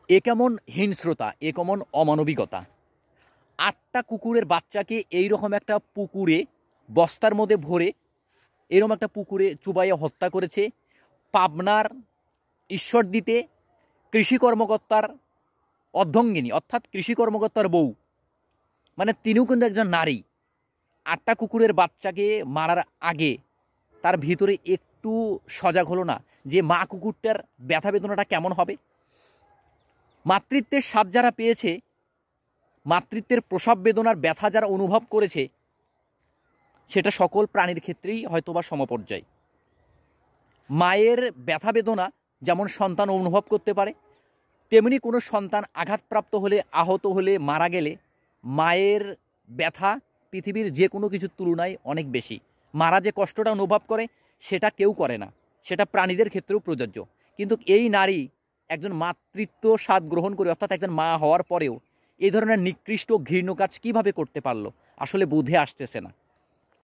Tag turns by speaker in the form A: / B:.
A: এ কেমন হিংস্রতা, এ কেমন অমানবিকতা! ৮টা কুকুরের বাচ্চাকে এইরকম একটা পুকুরে বস্তার মধ্যে ভরে এরকম একটা পুকুরে চুবাইয়ে হত্যা করেছে পাবনার ঈশ্বরদীতে কৃষি কর্মকর্তার অর্ধাঙ্গিনী, অর্থাৎ কৃষি কর্মকর্তার বউ। মানে তিনিও কিন্তু একজন নারী। ৮টা কুকুরের বাচ্চাকে মারার আগে তার ভিতরে একটু সজাগ হলো না যে মা কুকুরটার ব্যথা বেদনাটা কেমন হবে? মাতৃত্বের স্বাদ যারা পেয়েছে, মাতৃত্বের প্রসব বেদনার ব্যথা যারা অনুভব করেছে, সেটা সকল প্রাণীর ক্ষেত্রেই হয়তোবা সমপর্যায়। মায়ের ব্যথা বেদনা যেমন সন্তান অনুভব করতে পারে, তেমনি কোনো সন্তান আঘাতপ্রাপ্ত হলে, আহত হলে, মারা গেলে মায়ের ব্যথা পৃথিবীর যে কোনো কিছুর তুলনায় অনেক বেশি। মারা যে কষ্টটা অনুভব করে সেটা কেউ করে না, সেটা প্রাণীদের ক্ষেত্রেও প্রযোজ্য। কিন্তু এই নারী একজন মাতৃত্ব স্বাদ গ্রহণ করে, অর্থাৎ একজন মা হওয়ার পরেও এই ধরনের নিকৃষ্ট ঘৃণ্য কাজ কীভাবে করতে পারলো আসলে বুঝে আসতেছে না।